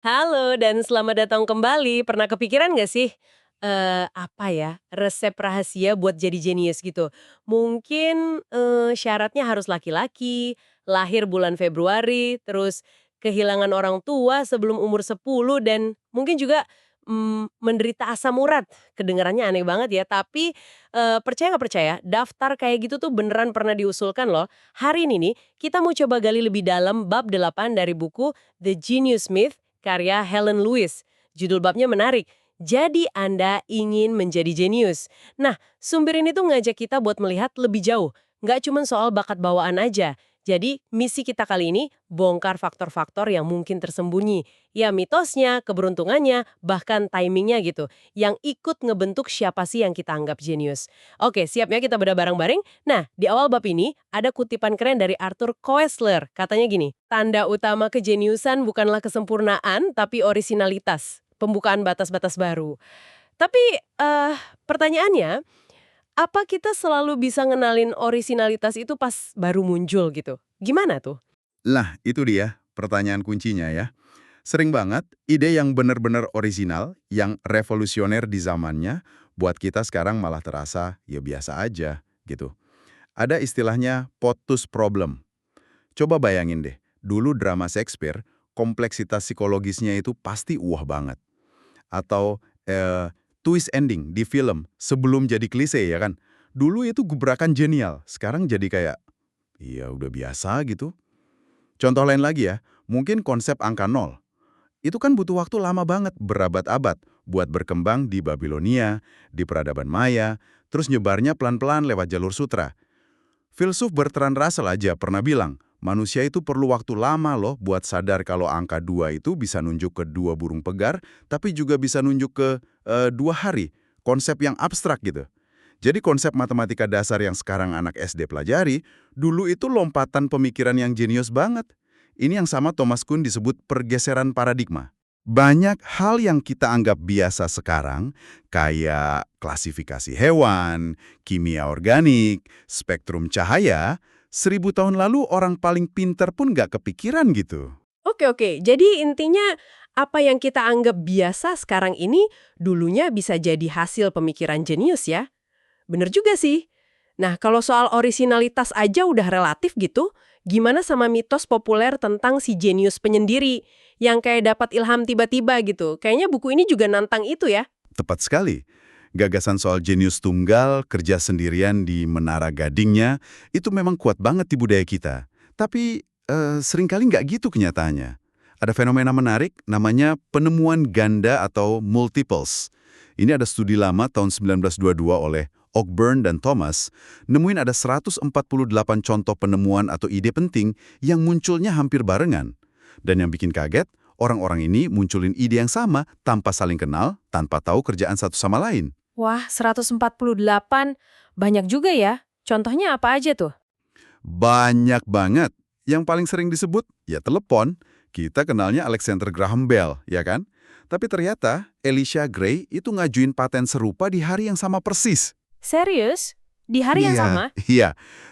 Halo dan selamat datang kembali. Pernah kepikiran nggak sih, apa ya, resep rahasia buat jadi jenius gitu? Mungkin, syaratnya harus laki-laki, lahir bulan Februari, terus kehilangan orang tua sebelum umur 10 dan mungkin juga, menderita asam urat. Kedengarannya aneh banget ya, tapi, percaya nggak percaya, daftar kayak gitu tuh beneran pernah diusulkan loh. Hari ini nih, kita mau coba gali lebih dalam bab 8 dari buku The Genius Myth karya Helen Lewis. Judul babnya menarik. Jadi Anda ingin menjadi jenius. Nah, sumber ini tuh ngajak kita buat melihat lebih jauh. Nggak cuma soal bakat bawaan aja. Jadi, misi kita kali ini bongkar faktor-faktor yang mungkin tersembunyi. Ya mitosnya, keberuntungannya, bahkan timingnya gitu. Yang ikut ngebentuk siapa sih yang kita anggap jenius. Oke, siap ya kita bedah bareng-bareng? Nah, di awal bab ini ada kutipan keren dari Arthur Koestler. Katanya gini, tanda utama kejeniusan bukanlah kesempurnaan, tapi orisinalitas. Pembukaan batas-batas baru. Tapi, pertanyaannya, apa kita selalu bisa ngenalin orisinalitas itu pas baru muncul gitu? Gimana tuh? Lah, itu dia pertanyaan kuncinya ya. Sering banget ide yang benar-benar orisinal, yang revolusioner di zamannya, buat kita sekarang malah terasa ya biasa aja gitu. Ada istilahnya potus problem. Coba bayangin deh, dulu drama Shakespeare, kompleksitas psikologisnya itu pasti wah banget. Atau twist ending di film sebelum jadi klise ya kan. Dulu itu gebrakan genial, sekarang jadi kayak, ya udah biasa gitu. Contoh lain lagi ya, mungkin konsep angka nol. Itu kan butuh waktu lama banget, berabad-abad, buat berkembang di Babilonia, di peradaban Maya, terus nyebarnya pelan-pelan lewat jalur sutra. Filsuf Bertrand Russell aja pernah bilang, manusia itu perlu waktu lama loh buat sadar kalau angka 2 itu bisa nunjuk ke dua burung pegar, tapi juga bisa nunjuk ke dua hari. Konsep yang abstrak gitu. Jadi konsep matematika dasar yang sekarang anak SD pelajari, dulu itu lompatan pemikiran yang jenius banget. Ini yang sama Thomas Kuhn disebut pergeseran paradigma. Banyak hal yang kita anggap biasa sekarang, kayak klasifikasi hewan, kimia organik, spektrum cahaya, 1000 tahun lalu orang paling pinter pun nggak kepikiran gitu. Oke, jadi intinya apa yang kita anggap biasa sekarang ini dulunya bisa jadi hasil pemikiran jenius ya? Bener juga sih. Nah, kalau soal orisinalitas aja udah relatif gitu, gimana sama mitos populer tentang si jenius penyendiri yang kayak dapat ilham tiba-tiba gitu? Kayaknya buku ini juga nantang itu ya. Tepat sekali. Gagasan soal jenius tunggal, kerja sendirian di menara gadingnya, itu memang kuat banget di budaya kita. Tapi seringkali nggak gitu kenyataannya. Ada fenomena menarik namanya penemuan ganda atau multiples. Ini ada studi lama tahun 1922 oleh Ogburn dan Thomas, nemuin ada 148 contoh penemuan atau ide penting yang munculnya hampir barengan. Dan yang bikin kaget, orang-orang ini munculin ide yang sama tanpa saling kenal, tanpa tahu kerjaan satu sama lain. Wah, 148. Banyak juga ya. Contohnya apa aja tuh? Banyak banget. Yang paling sering disebut, ya telepon. Kita kenalnya Alexander Graham Bell, ya kan? Tapi ternyata Elisha Gray itu ngajuin paten serupa di hari yang sama persis. Serius? Di hari yang Iya, sama? iya.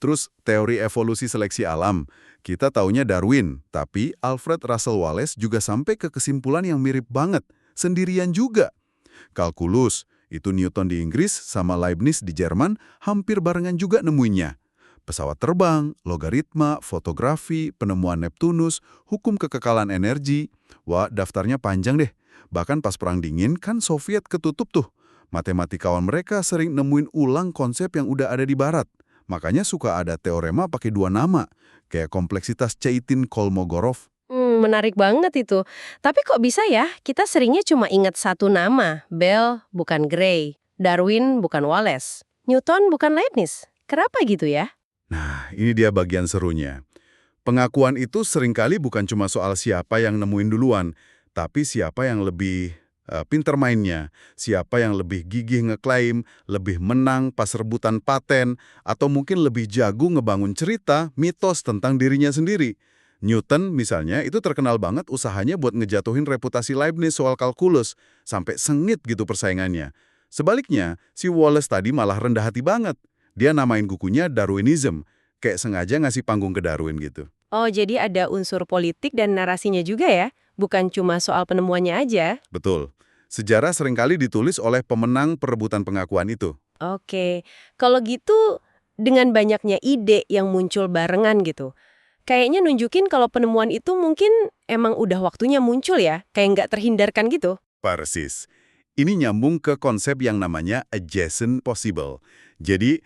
Terus teori evolusi seleksi alam. Kita taunya Darwin, tapi Alfred Russel Wallace juga sampai ke kesimpulan yang mirip banget. Sendirian juga. Kalkulus, itu Newton di Inggris sama Leibniz di Jerman, hampir barengan juga nemuinnya. Pesawat terbang, logaritma, fotografi, penemuan Neptunus, hukum kekekalan energi. Wah, daftarnya panjang deh. Bahkan pas Perang Dingin kan Soviet ketutup tuh. Matematikawan mereka sering nemuin ulang konsep yang udah ada di Barat. Makanya suka ada teorema pakai dua nama, kayak kompleksitas Chaitin-Kolmogorov. Menarik banget itu. Tapi kok bisa ya, kita seringnya cuma ingat satu nama, Bell bukan Gray, Darwin bukan Wallace, Newton bukan Leibniz. Kenapa gitu ya? Nah, ini dia bagian serunya. Pengakuan itu seringkali bukan cuma soal siapa yang nemuin duluan, tapi siapa yang lebih pinter mainnya, siapa yang lebih gigih ngeklaim, lebih menang pas rebutan paten, atau mungkin lebih jago ngebangun cerita, mitos tentang dirinya sendiri. Newton misalnya itu terkenal banget usahanya buat ngejatuhin reputasi Leibniz soal kalkulus, sampai sengit gitu persaingannya. Sebaliknya, si Wallace tadi malah rendah hati banget. Dia namain bukunya Darwinism, kayak sengaja ngasih panggung ke Darwin gitu. Oh, jadi ada unsur politik dan narasinya juga ya? bukan cuma soal penemuannya aja. Betul. Sejarah seringkali ditulis oleh pemenang perebutan pengakuan itu. Oke, kalau gitu dengan banyaknya ide yang muncul barengan gitu, kayaknya nunjukin kalau penemuan itu mungkin emang udah waktunya muncul ya, kayak nggak terhindarkan gitu. Persis. Ini nyambung ke konsep yang namanya adjacent possible. Jadi,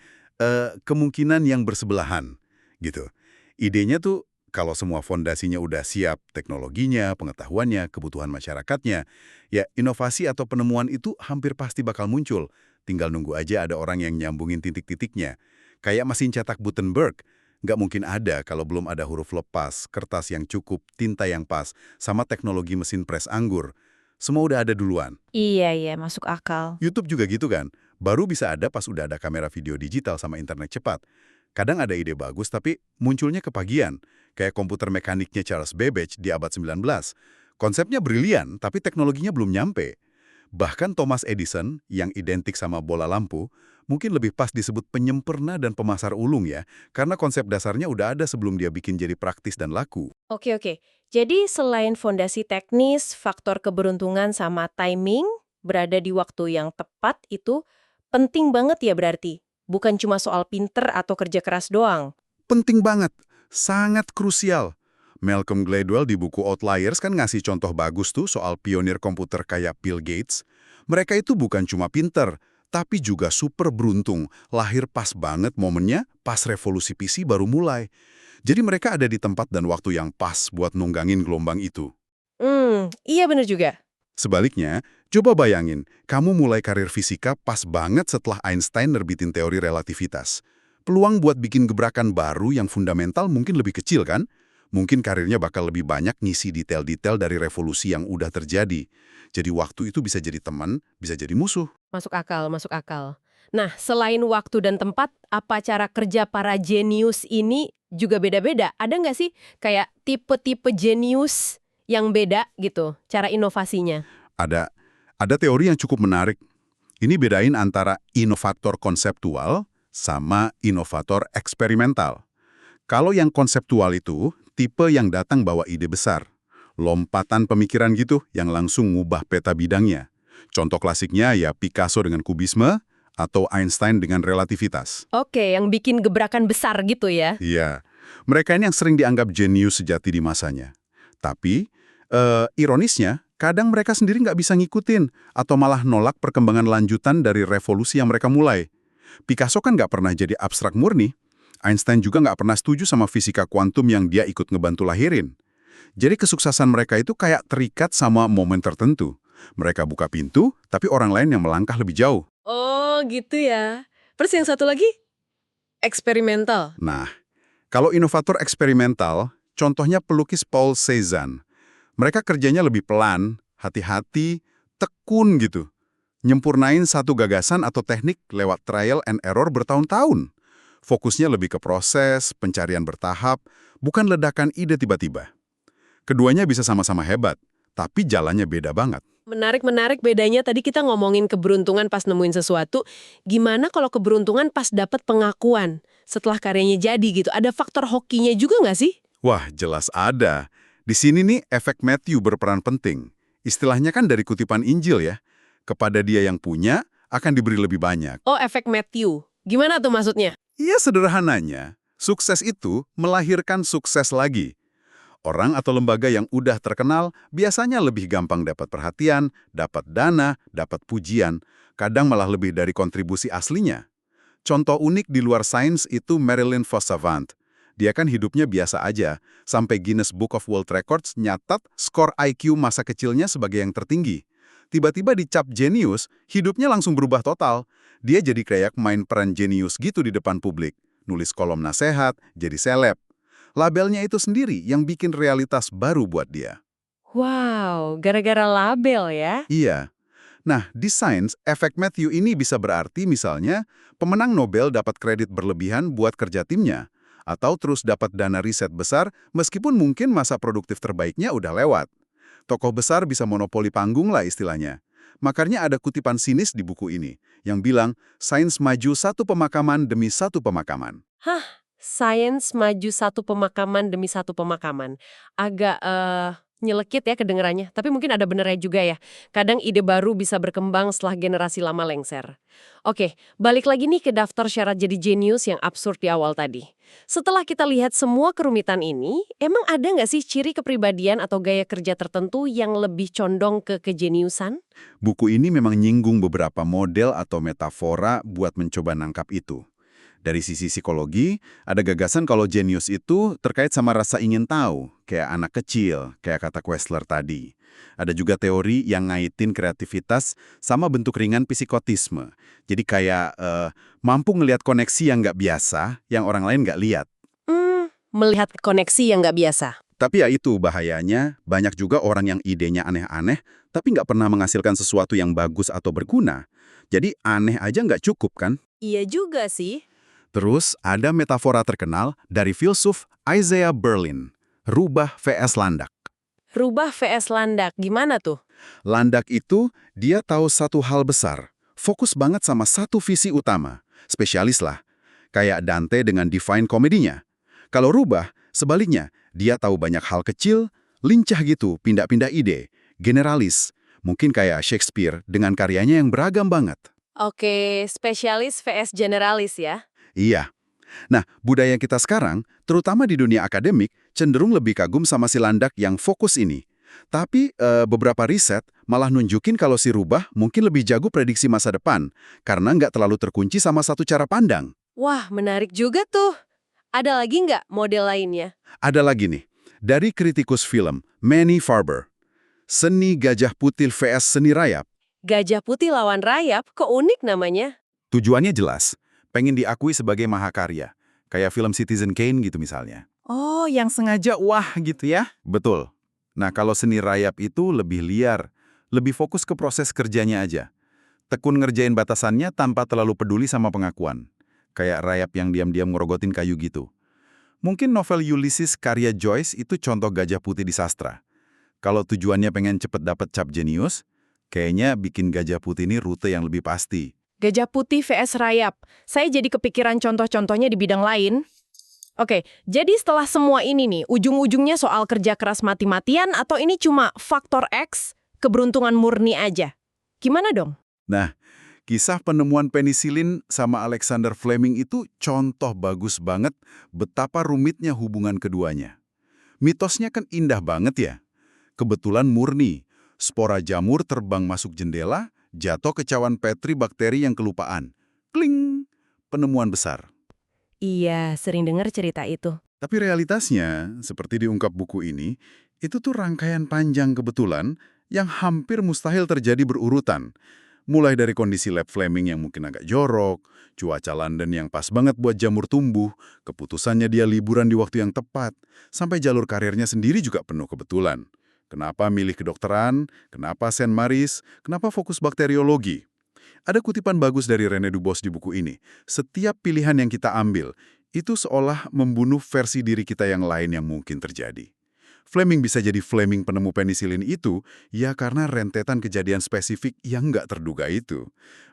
kemungkinan yang bersebelahan, gitu. Idenya tuh, kalau semua fondasinya udah siap, teknologinya, pengetahuannya, kebutuhan masyarakatnya, ya inovasi atau penemuan itu hampir pasti bakal muncul. Tinggal nunggu aja ada orang yang nyambungin titik-titiknya. Kayak mesin cetak Gutenberg. Nggak mungkin ada kalau belum ada huruf lepas, kertas yang cukup, tinta yang pas, sama teknologi mesin pres anggur. Semua udah ada duluan. Iya, iya, masuk akal. YouTube juga gitu kan. Baru bisa ada pas udah ada kamera video digital sama internet cepat. Kadang ada ide bagus tapi munculnya kepagian. Kayak komputer mekaniknya Charles Babbage di abad 19. Konsepnya brilian tapi teknologinya belum nyampe. Bahkan Thomas Edison yang identik sama bola lampu mungkin lebih pas disebut penyempurna dan pemasar ulung ya. Karena konsep dasarnya udah ada sebelum dia bikin jadi praktis dan laku. Oke, oke. Jadi selain fondasi teknis, faktor keberuntungan sama timing berada di waktu yang tepat itu penting banget ya berarti. Bukan cuma soal pinter atau kerja keras doang. Penting banget, sangat krusial. Malcolm Gladwell di buku Outliers kan ngasih contoh bagus tuh soal pionir komputer kayak Bill Gates. Mereka itu bukan cuma pinter, tapi juga super beruntung. Lahir pas banget momennya pas revolusi PC baru mulai. Jadi mereka ada di tempat dan waktu yang pas buat nunggangin gelombang itu. Iya bener juga. Sebaliknya, coba bayangin, kamu mulai karir fisika pas banget setelah Einstein nerbitin teori relativitas. Peluang buat bikin gebrakan baru yang fundamental mungkin lebih kecil kan? Mungkin karirnya bakal lebih banyak ngisi detail-detail dari revolusi yang udah terjadi. Jadi waktu itu bisa jadi teman, bisa jadi musuh. Masuk akal, masuk akal. Nah, selain waktu dan tempat, apa cara kerja para jenius ini juga beda-beda? Ada nggak sih kayak tipe-tipe jenius yang beda gitu, cara inovasinya? Ada, ada teori yang cukup menarik. Ini bedain antara inovator konseptual sama inovator eksperimental. Kalau yang konseptual itu, tipe yang datang bawa ide besar. Lompatan pemikiran gitu yang langsung ngubah peta bidangnya. Contoh klasiknya ya Picasso dengan kubisme atau Einstein dengan relativitas. Oke, yang bikin gebrakan besar gitu ya. Iya, mereka ini yang sering dianggap jenius sejati di masanya. Tapi, ironisnya, kadang mereka sendiri nggak bisa ngikutin atau malah nolak perkembangan lanjutan dari revolusi yang mereka mulai. Picasso kan nggak pernah jadi abstrak murni. Einstein juga nggak pernah setuju sama fisika kuantum yang dia ikut ngebantu lahirin. Jadi kesuksesan mereka itu kayak terikat sama momen tertentu. Mereka buka pintu, tapi orang lain yang melangkah lebih jauh. Oh, gitu ya. Terus yang satu lagi? Eksperimental. Nah, kalau inovator eksperimental, contohnya pelukis Paul Cézanne. Mereka kerjanya lebih pelan, hati-hati, tekun gitu. Nyempurnain satu gagasan atau teknik lewat trial and error bertahun-tahun. Fokusnya lebih ke proses, pencarian bertahap, bukan ledakan ide tiba-tiba. Keduanya bisa sama-sama hebat, tapi jalannya beda banget. Menarik bedanya tadi kita ngomongin keberuntungan pas nemuin sesuatu. Gimana kalau keberuntungan pas dapat pengakuan setelah karyanya jadi gitu? Ada faktor hokinya juga nggak sih? Wah, jelas ada. Di sini nih efek Matthew berperan penting. Istilahnya kan dari kutipan Injil ya. Kepada dia yang punya, akan diberi lebih banyak. Oh, efek Matthew. Gimana tuh maksudnya? Iya sederhananya, sukses itu melahirkan sukses lagi. Orang atau lembaga yang udah terkenal biasanya lebih gampang dapat perhatian, dapat dana, dapat pujian, kadang malah lebih dari kontribusi aslinya. Contoh unik di luar sains itu Marilyn Vos Savant. Dia kan hidupnya biasa aja, sampai Guinness Book of World Records nyatat skor IQ masa kecilnya sebagai yang tertinggi. Tiba-tiba dicap jenius, hidupnya langsung berubah total. Dia jadi kayak main peran jenius gitu di depan publik. Nulis kolom nasihat, jadi seleb. Labelnya itu sendiri yang bikin realitas baru buat dia. Wow, gara-gara label ya? Iya. Nah, di sains, efek Matthew ini bisa berarti misalnya pemenang Nobel dapat kredit berlebihan buat kerja timnya, atau terus dapat dana riset besar meskipun mungkin masa produktif terbaiknya udah lewat. Tokoh besar bisa monopoli panggung lah istilahnya. Makanya ada kutipan sinis di buku ini, yang bilang sains maju satu pemakaman demi satu pemakaman. Sains maju satu pemakaman demi satu pemakaman. Agak Nyelekit ya kedengerannya, tapi mungkin ada benernya juga ya. Kadang ide baru bisa berkembang setelah generasi lama lengser. Oke, balik lagi nih ke daftar syarat jadi jenius yang absurd di awal tadi. Setelah kita lihat semua kerumitan ini, emang ada nggak sih ciri kepribadian atau gaya kerja tertentu yang lebih condong ke kejeniusan? Buku ini memang nyinggung beberapa model atau metafora buat mencoba nangkap itu. Dari sisi psikologi, ada gagasan kalau jenius itu terkait sama rasa ingin tahu, kayak anak kecil, kayak kata Questler tadi. Ada juga teori yang ngaitin kreativitas sama bentuk ringan psikotisme. Jadi kayak mampu ngelihat koneksi yang nggak biasa, yang orang lain nggak lihat. Melihat koneksi yang nggak biasa. Tapi ya itu bahayanya, banyak juga orang yang idenya aneh-aneh, tapi nggak pernah menghasilkan sesuatu yang bagus atau berguna. Jadi aneh aja nggak cukup kan? Iya juga sih. Terus ada metafora terkenal dari filsuf Isaiah Berlin, rubah vs landak. Rubah vs landak, gimana tuh? Landak itu dia tahu satu hal besar, fokus banget sama satu visi utama, spesialis lah, kayak Dante dengan Divine Comedy-nya. Kalau rubah, sebaliknya, dia tahu banyak hal kecil, lincah gitu, pindah-pindah ide, generalis, mungkin kayak Shakespeare dengan karyanya yang beragam banget. Oke, spesialis vs generalis ya. Iya. Nah, budaya kita sekarang, terutama di dunia akademik, cenderung lebih kagum sama si landak yang fokus ini. Tapi beberapa riset malah nunjukin kalau si rubah mungkin lebih jago prediksi masa depan, karena nggak terlalu terkunci sama satu cara pandang. Wah, menarik juga tuh. Ada lagi nggak model lainnya? Ada lagi nih, dari kritikus film, Manny Farber. Seni Gajah Putih vs Seni Rayap. Gajah putih lawan rayap, kok unik namanya? Tujuannya jelas, pengen diakui sebagai mahakarya. Kayak film Citizen Kane gitu misalnya. Oh, yang sengaja wah gitu ya? Betul. Nah, kalau seni rayap itu lebih liar, lebih fokus ke proses kerjanya aja. Tekun ngerjain batasannya tanpa terlalu peduli sama pengakuan. Kayak rayap yang diam-diam ngerogotin kayu gitu. Mungkin novel Ulysses karya Joyce itu contoh gajah putih di sastra. Kalau tujuannya pengen cepet dapet cap jenius, kayaknya bikin gajah putih ini rute yang lebih pasti. Gajah putih vs rayap. Saya jadi kepikiran contoh-contohnya di bidang lain. Oke, jadi setelah semua ini nih, ujung-ujungnya soal kerja keras mati-matian atau ini cuma faktor X, keberuntungan murni aja? Gimana dong? Nah, kisah penemuan penisilin sama Alexander Fleming itu contoh bagus banget betapa rumitnya hubungan keduanya. Mitosnya kan indah banget ya. Kebetulan murni, spora jamur terbang masuk jendela, jatuh ke cawan Petri bakteri yang kelupaan. Kling! Penemuan besar. Iya, sering dengar cerita itu. Tapi realitasnya, seperti diungkap buku ini, itu tuh rangkaian panjang kebetulan yang hampir mustahil terjadi berurutan. Mulai dari kondisi lab Fleming yang mungkin agak jorok, cuaca London yang pas banget buat jamur tumbuh, keputusannya dia liburan di waktu yang tepat, sampai jalur karirnya sendiri juga penuh kebetulan. Kenapa milih kedokteran? Kenapa Saint Mary's? Kenapa fokus bakteriologi? Ada kutipan bagus dari René Dubos di buku ini. Setiap pilihan yang kita ambil, itu seolah membunuh versi diri kita yang lain yang mungkin terjadi. Fleming bisa jadi Fleming penemu penisilin itu, ya karena rentetan kejadian spesifik yang nggak terduga itu.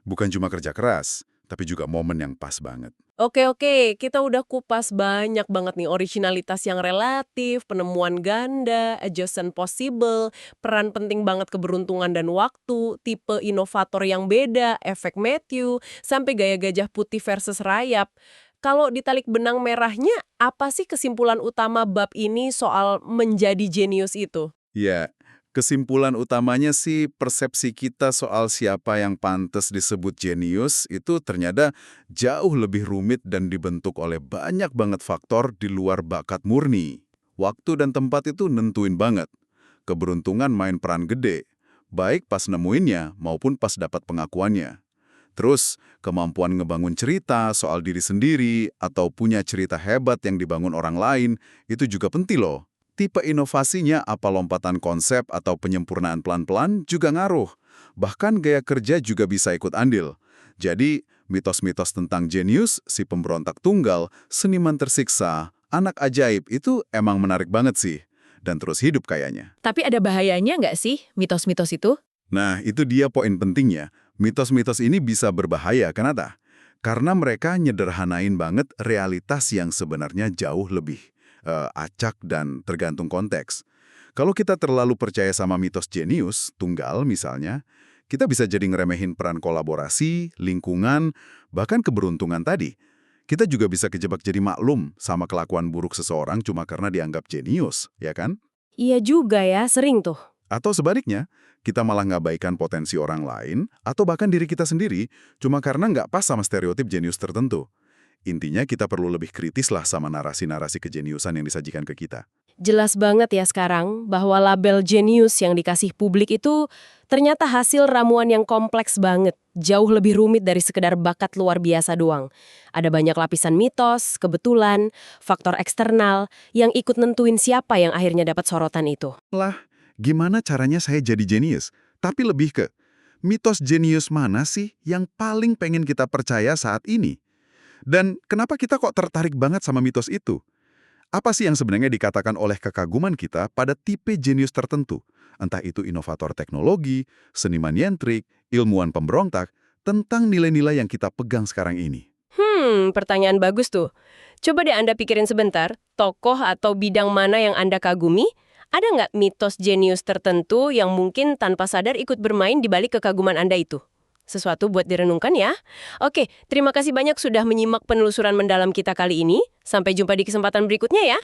Bukan cuma kerja keras, tapi juga momen yang pas banget. Oke, kita udah kupas banyak banget nih originalitas yang relatif, penemuan ganda, adjustment possible, peran penting banget keberuntungan dan waktu, tipe inovator yang beda, efek Matthew, sampai gaya gajah putih versus rayap. Kalau ditarik benang merahnya, apa sih kesimpulan utama bab ini soal menjadi jenius itu? Ya, kesimpulan utamanya sih persepsi kita soal siapa yang pantas disebut jenius itu ternyata jauh lebih rumit dan dibentuk oleh banyak banget faktor di luar bakat murni. Waktu dan tempat itu nentuin banget. Keberuntungan main peran gede, baik pas nemuinnya maupun pas dapat pengakuannya. Terus, kemampuan ngebangun cerita soal diri sendiri atau punya cerita hebat yang dibangun orang lain itu juga penting loh. Tipe inovasinya apa lompatan konsep atau penyempurnaan pelan-pelan juga ngaruh. Bahkan gaya kerja juga bisa ikut andil. Jadi, mitos-mitos tentang jenius, si pemberontak tunggal, seniman tersiksa, anak ajaib itu emang menarik banget sih. Dan terus hidup kayaknya. Tapi ada bahayanya nggak sih mitos-mitos itu? Nah, itu dia poin pentingnya. Mitos-mitos ini bisa berbahaya, kenapa? Karena mereka nyederhanain banget realitas yang sebenarnya jauh lebih acak dan tergantung konteks. Kalau kita terlalu percaya sama mitos jenius, tunggal misalnya, kita bisa jadi ngeremehin peran kolaborasi, lingkungan, bahkan keberuntungan tadi. Kita juga bisa kejebak jadi maklum sama kelakuan buruk seseorang cuma karena dianggap jenius, ya kan? Iya juga ya, sering tuh. Atau sebaliknya, kita malah ngabaikan potensi orang lain, atau bahkan diri kita sendiri, cuma karena nggak pas sama stereotip jenius tertentu. Intinya kita perlu lebih kritis lah sama narasi-narasi kejeniusan yang disajikan ke kita. Jelas banget ya sekarang bahwa label jenius yang dikasih publik itu ternyata hasil ramuan yang kompleks banget. Jauh lebih rumit dari sekedar bakat luar biasa doang. Ada banyak lapisan mitos, kebetulan, faktor eksternal yang ikut nentuin siapa yang akhirnya dapat sorotan itu. Lah, gimana caranya saya jadi jenius? Tapi lebih ke, mitos jenius mana sih yang paling pengen kita percaya saat ini? Dan kenapa kita kok tertarik banget sama mitos itu? Apa sih yang sebenarnya dikatakan oleh kekaguman kita pada tipe jenius tertentu? Entah itu inovator teknologi, seniman nyentrik, ilmuwan pemberontak, tentang nilai-nilai yang kita pegang sekarang ini. Pertanyaan bagus tuh. Coba deh Anda pikirin sebentar, tokoh atau bidang mana yang Anda kagumi? Ada nggak mitos jenius tertentu yang mungkin tanpa sadar ikut bermain di balik kekaguman Anda itu? Sesuatu buat direnungkan ya. Oke, terima kasih banyak sudah menyimak penelusuran mendalam kita kali ini. Sampai jumpa di kesempatan berikutnya ya.